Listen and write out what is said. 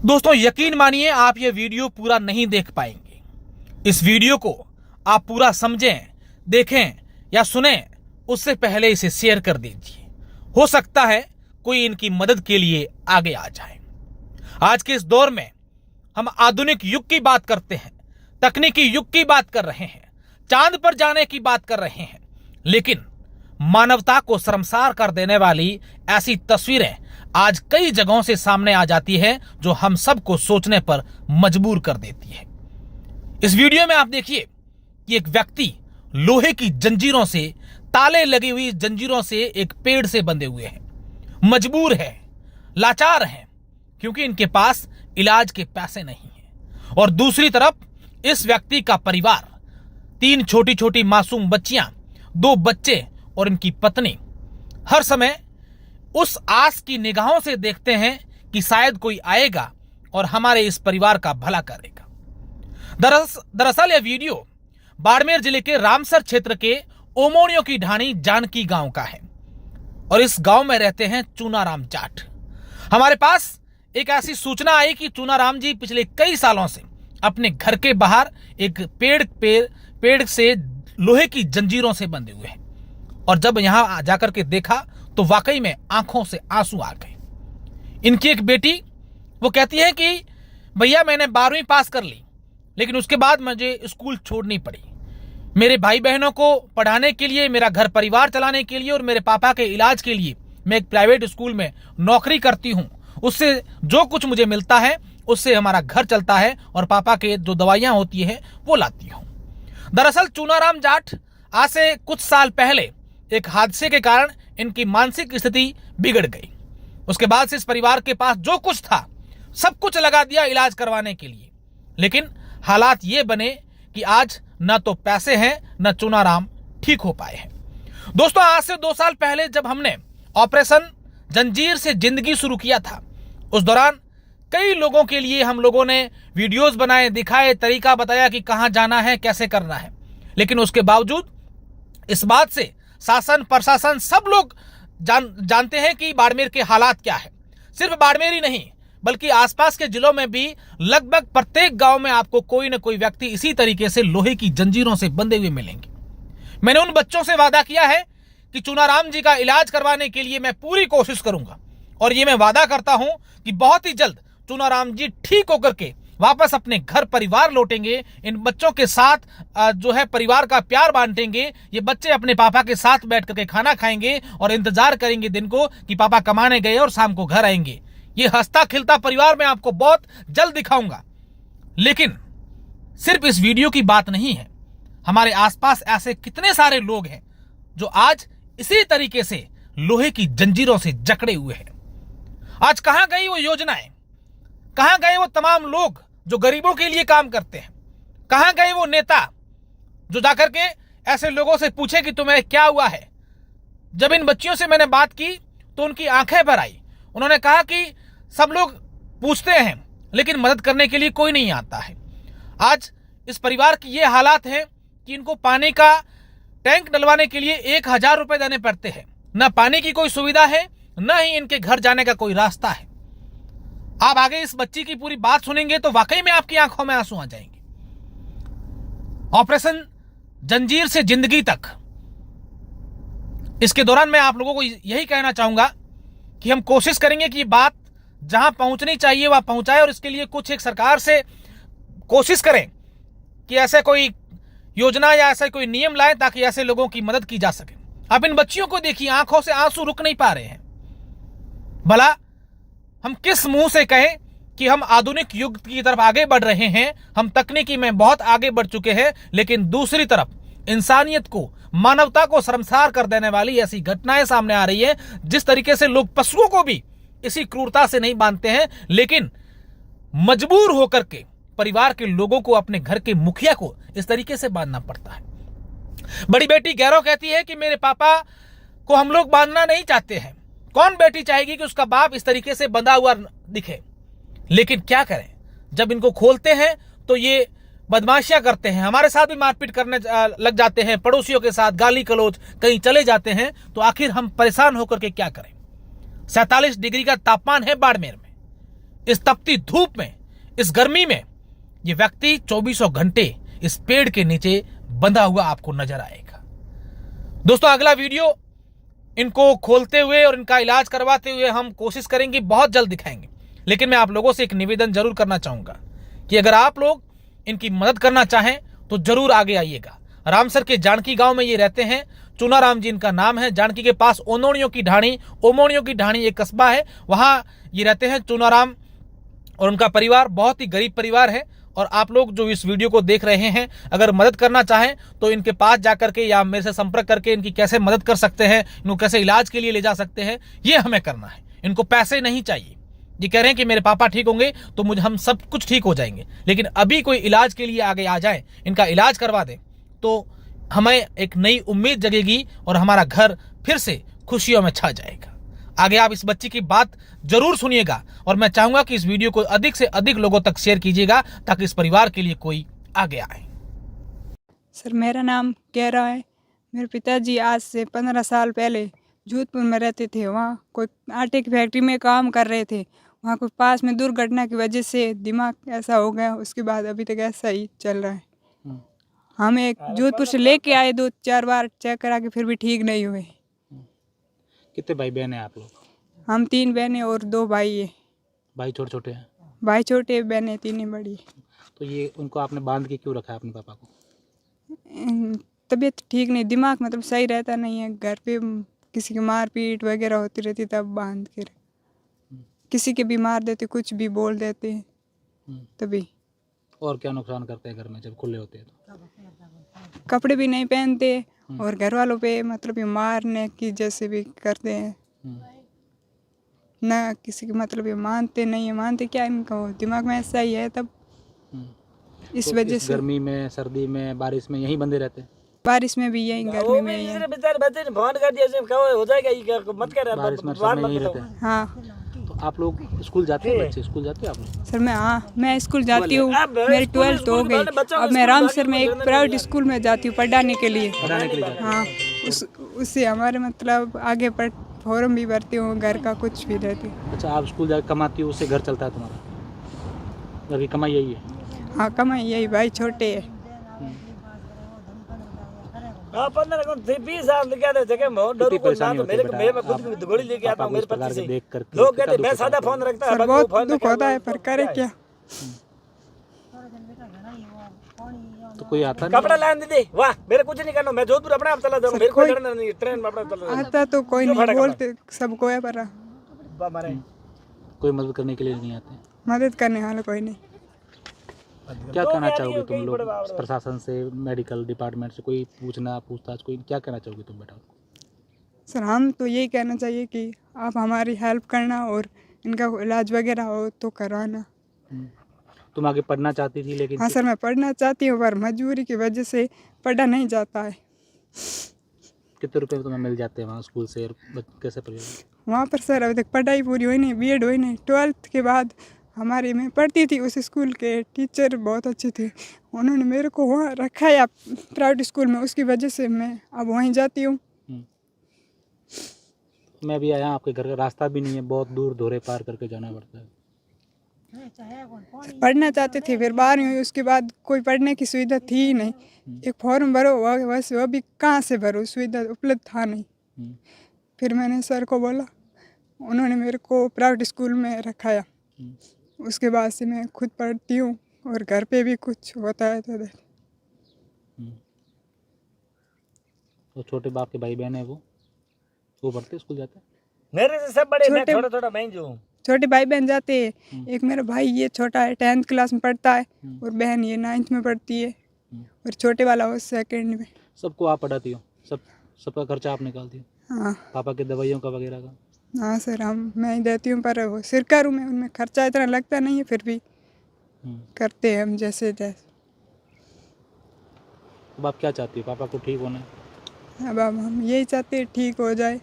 दोस्तों यकीन मानिए आप ये वीडियो पूरा नहीं देख पाएंगे। इस वीडियो को आप पूरा समझें, देखें या सुने उससे पहले इसे शेयर कर दीजिए। हो सकता है कोई इनकी मदद के लिए आगे आ जाए। आज के इस दौर में हम आधुनिक युग की बात करते हैं, तकनीकी युग की बात कर रहे हैं, चांद पर जाने की बात कर रहे हैं, लेकिन मानवता को शर्मसार कर देने वाली ऐसी तस्वीरें आज कई जगहों से सामने आ जाती है जो हम सबको सोचने पर मजबूर कर देती है। इस वीडियो में आप देखिए कि एक व्यक्ति लोहे की जंजीरों से, ताले लगी हुई जंजीरों से एक पेड़ से बंधे हुए हैं, मजबूर है, लाचार हैं, क्योंकि इनके पास इलाज के पैसे नहीं हैं। और दूसरी तरफ इस व्यक्ति का परिवार, 3 छोटी छोटी मासूम बच्चियां, 2 बच्चे और इनकी पत्नी हर समय उस आस की निगाहों से देखते हैं कि शायद कोई आएगा और हमारे इस परिवार का भला करेगा। दरअसल यह वीडियो बाड़मेर जिले के रामसर क्षेत्र के ओमोनियों की ढाणी जानकी गांव का है और इस गांव में रहते हैं चूनाराम जाट। हमारे पास एक ऐसी सूचना आई कि चूनाराम जी पिछले कई सालों से अपने घर के बाहर एक पेड़ से लोहे की जंजीरों से बंधे हुए हैं और जब यहां जाकर के देखा तो वाकई में आंखों से आंसू आ गए। इनकी एक बेटी वो कहती है कि भैया मैंने 12वीं पास कर ली, लेकिन उसके बाद मुझे स्कूल छोड़नी पड़ी। मेरे भाई बहनों को पढ़ाने के लिए, मेरा घर परिवार चलाने के लिए और मेरे पापा के इलाज के लिए मैं एक प्राइवेट स्कूल में नौकरी करती हूँ। उससे जो कुछ मुझे मिलता है उससे हमारा घर चलता है और पापा के जो दवाइयाँ होती है वो लाती हूँ। दरअसल चूनाराम जाट आज से कुछ साल पहले एक हादसे के कारण इनकी मानसिक स्थिति बिगड़ गई। उसके बाद से इस परिवार के पास जो कुछ था सब कुछ लगा दिया इलाज करवाने के लिए, लेकिन हालात ये बने कि आज न तो पैसे हैं न चूनाराम ठीक हो पाए हैं। दोस्तों आज से 2 साल पहले जब हमने ऑपरेशन जंजीर से जिंदगी शुरू किया था, उस दौरान कई लोगों के लिए हम लोगों ने वीडियोस बनाए, दिखाए, तरीका बताया कि कहां जाना है, कैसे करना है, लेकिन उसके बावजूद इस बात से शासन प्रशासन सब लोग जानते हैं कि बाड़मेर के हालात क्या है। सिर्फ बाड़मेर ही नहीं बल्कि आसपास के जिलों में भी लगभग प्रत्येक गांव में आपको कोई न कोई व्यक्ति इसी तरीके से लोहे की जंजीरों से बंधे हुए मिलेंगे। मैंने उन बच्चों से वादा किया है कि चूनाराम जी का इलाज करवाने के लिए मैं पूरी कोशिश करूंगा और ये मैं वादा करता हूं कि बहुत ही जल्द चूनाराम जी ठीक होकर के वापस अपने घर परिवार लौटेंगे। इन बच्चों के साथ जो है परिवार का प्यार बांटेंगे। ये बच्चे अपने पापा के साथ बैठ करके खाना खाएंगे और इंतजार करेंगे दिन को कि पापा कमाने गए और शाम को घर आएंगे। ये हंसता खिलता परिवार मैं आपको बहुत जल्द दिखाऊंगा। लेकिन सिर्फ इस वीडियो की बात नहीं है, हमारे आसपास ऐसे कितने सारे लोग हैं जो आज इसी तरीके से लोहे की जंजीरों से जकड़े हुए हैं। आज कहां गई वो योजनाएं, कहां गए वो तमाम लोग जो गरीबों के लिए काम करते हैं, कहां गए वो नेता जो जाकर के ऐसे लोगों से पूछे कि तुम्हें क्या हुआ है। जब इन बच्चियों से मैंने बात की तो उनकी आंखें भर आई। उन्होंने कहा कि सब लोग पूछते हैं लेकिन मदद करने के लिए कोई नहीं आता है। आज इस परिवार की ये हालात है कि इनको पानी का टैंक डलवाने के लिए 1000 रुपए देने पड़ते हैं। न पानी की कोई सुविधा है, न ही इनके घर जाने का कोई रास्ता है। आप आगे इस बच्ची की पूरी बात सुनेंगे तो वाकई में आपकी आंखों में आंसू आ जाएंगे। ऑपरेशन जंजीर से जिंदगी तक, इसके दौरान मैं आप लोगों को यही कहना चाहूंगा कि हम कोशिश करेंगे कि ये बात जहां पहुंचनी चाहिए वहां पहुंचाए और इसके लिए कुछ एक सरकार से कोशिश करें कि ऐसे कोई योजना या ऐसा कोई नियम लाए ताकि ऐसे लोगों की मदद की जा सके। अब इन बच्चियों को देखिए, आंखों से आंसू रुक नहीं पा रहे हैं। भला हम किस मुंह से कहें कि हम आधुनिक युग की तरफ आगे बढ़ रहे हैं, हम तकनीकी में बहुत आगे बढ़ चुके हैं, लेकिन दूसरी तरफ इंसानियत को, मानवता को शर्मसार कर देने वाली ऐसी घटनाएं सामने आ रही है जिस तरीके से लोग पशुओं को भी इसी क्रूरता से नहीं बांधते हैं, लेकिन मजबूर होकर के परिवार के लोगों को, अपने घर के मुखिया को इस तरीके से बांधना पड़ता है। बड़ी बेटी गैरव कहती है कि मेरे पापा को हम लोग बांधना नहीं चाहते हैं। कौन बेटी चाहेगी कि उसका बाप इस तरीके से बंधा हुआ दिखे, लेकिन क्या करें, जब इनको खोलते हैं तो ये बदमाशियां करते हैं, हमारे साथ भी मारपीट करने लग जाते हैं, पड़ोसियों के साथ गाली गलौज, कहीं चले जाते हैं। तो आखिर हम परेशान होकर के क्या करें। 47 डिग्री का तापमान है बाड़मेर में। इस तपती धूप में, इस गर्मी में ये व्यक्ति 24 घंटे इस पेड़ के नीचे बंधा हुआ आपको नजर आएगा। दोस्तों, अगला वीडियो इनको खोलते हुए और इनका इलाज करवाते हुए हम कोशिश करेंगे, बहुत जल्द दिखाएंगे। लेकिन मैं आप लोगों से एक निवेदन जरूर करना चाहूंगा कि अगर आप लोग इनकी मदद करना चाहें तो जरूर आगे आइएगा। रामसर के जानकी गांव में ये रहते हैं। चुनाराम जी इनका नाम है। जानकी के पास ओमोनियों की ढाणी एक कस्बा है, वहां ये रहते हैं चुनाराम और उनका परिवार बहुत ही गरीब परिवार है। और आप लोग जो इस वीडियो को देख रहे हैं, अगर मदद करना चाहें तो इनके पास जाकर के या मेरे से संपर्क करके इनकी कैसे मदद कर सकते हैं, इनको कैसे इलाज के लिए ले जा सकते हैं, ये हमें करना है। इनको पैसे नहीं चाहिए। ये कह रहे हैं कि मेरे पापा ठीक होंगे तो मुझे हम सब कुछ ठीक हो जाएंगे, लेकिन अभी कोई इलाज के लिए आगे आ जाए, इनका इलाज करवा दें तो हमें एक नई उम्मीद जगेगी और हमारा घर फिर से खुशियों में छा जाएगा। आगे आप इस बच्ची की बात जरूर सुनिएगा और मैं चाहूंगा कि इस वीडियो को अधिक से अधिक लोगों तक शेयर कीजिएगा ताकि इस परिवार के लिए कोई आगे आए। सर, मेरा नाम केरा है। मेरे पिताजी आज से 15 साल पहले जोधपुर में रहते थे। वहाँ कोई आटे की फैक्ट्री में काम कर रहे थे। वहाँ कोई पास में दुर्घटना की वजह से दिमाग ऐसा हो गया, उसके बाद अभी तक ऐसा ही चल रहा है। हम एक जोधपुर से लेके आए, 2-4 बार चेक करा के फिर भी ठीक नहीं हुए। कितने भाई बहन हैं आप लोग? हम 3 बहनें और 2 भाई है। भाई छोटे छोटे हैं? भाई छोटे, बहनें 3 बड़ी। तो ये उनको आपने बांध के क्यों रखा है अपने पापा को? तबीयत ठीक नहीं, दिमाग मतलब सही रहता नहीं है। घर पे किसी की मारपीट वगैरह होती रहती, तब बांध के किसी के भी मार देते, कुछ भी बोल देते हैं तभी। और क्या नुकसान करते हैं घर में जब खुले होते हैं तो? कपड़े भी नहीं पहनते और घर वालों पे मतलब ये मारने की जैसे भी करते हैं ना। किसी की मतलब ये मानते नहीं है, मानते क्या, इनका दिमाग में ऐसा ही है तब इस तो वजह से। गर्मी में, सर्दी में, बारिश में यहीं बंदे रहते हैं? बारिश में भी यही, गर्मी में यही। बारिश में सब में यहीं रहते हैं? हाँ। तो आप लोग स्कूल जाते हैं? बच्चे स्कूल जाते हैं आप लोग? सर मैं स्कूल जाती हूँ। मेरी 12th हो गई। अब मैं रामसर में एक प्राइवेट स्कूल में जाती हूँ पढ़ाने के लिए। हाँ, उससे हमारे मतलब आगे फॉर्म भी भरती हूँ, घर का कुछ भी रहती हूँ। अच्छा, आप स्कूल जाकर कमाती हो, उससे घर चलता है तुम्हारा? घर की कमाई यही है? हाँ, कमाई यही। भाई छोटे है। कितनी परेशानी होती है बेटा आप इस प्रकार के देख कर? लोग कहते मैं सादा फोन रखता है, सर बहुत दुख होता है, पर करे क्या। तो कोई आता नहीं? कपड़ा लान दीदी, वाह मेरे कुछ नहीं करना, मैं जोधपुर अपने आप चला जाऊंगा, मेरे को डरना नहीं, ट्रेन में अपना चला आता तो कोई नहीं, बोलते सबको है पर जाऊंगा। कोई मदद करने के लिए नहीं आते? मदद करने वाला कोई नहीं। क्या कहना चाहोगे तुम लोग प्रशासन से, मेडिकल डिपार्टमेंट से? कोई पूछताछ कोई क्या कहना चाहोगे तुम बेटा? सर, हम तो यही कहना चाहिए कि आप हमारी हेल्प करना और इनका इलाज वगैरह हो तो करवाना। तुम आगे पढ़ना चाहती थी लेकिन? हाँ सर, मैं पढ़ना चाहती हूँ पर मजबूरी की वजह से पढ़ा नहीं जाता है। कितने रुपए तुम्हें मिल जाते हैं वहाँ स्कूल से और कैसे पढ़ेगी? वहाँ पर सर अभी तक पढ़ाई पूरी हुई नहीं, बीएड हुई नहीं। 12th के बाद हमारी मैं पढ़ती थी, उस स्कूल के टीचर बहुत अच्छे थे, उन्होंने मेरे को वहाँ रखा है प्राइवेट स्कूल में, उसकी वजह से मैं अब वहीं जाती हूँ। मैं भी आया, आपके घर का रास्ता भी नहीं है, बहुत दूर धोरे पार करके जाना पड़ता है। पढ़ना चाहते थे, फिर 12वीं हुई, उसके बाद कोई पढ़ने की सुविधा थी ही नहीं। एक फॉर्म भरो, बस वह भी कहाँ से भरो, सुविधा उपलब्ध था नहीं। फिर मैंने सर को बोला, उन्होंने मेरे को प्राइवेट स्कूल में रखाया। उसके बाद से मैं खुद पढ़ती हूँ और घर पे भी कुछ होता है तो छोटे बाप के भाई बहन है वो पढ़ते स्कूल जाते हैं? मेरे से सब बड़े, मैं थोड़ा थोड़ा मैं जो छोटे भाई बहन जाते हैं। एक मेरा भाई ये छोटा है, 10th क्लास में पढ़ता है और बहन ये 9th में पढ़ती है और छोटे वाला वो 2nd में। सबको आप पढ़ाती हो? सबका खर्चा आप निकालती हो? हाँ। पापा के दवाइयों का वगैरह का? हाँ सर, मैं ही देती हूँ, पर वो सरकारी में उनमें खर्चा इतना लगता नहीं है, फिर भी करते हैं हम जैसे जैसे। अब आप क्या चाहती हो? पापा को ठीक होना है? अब हम यही चाहते हैं ठीक हो जाए।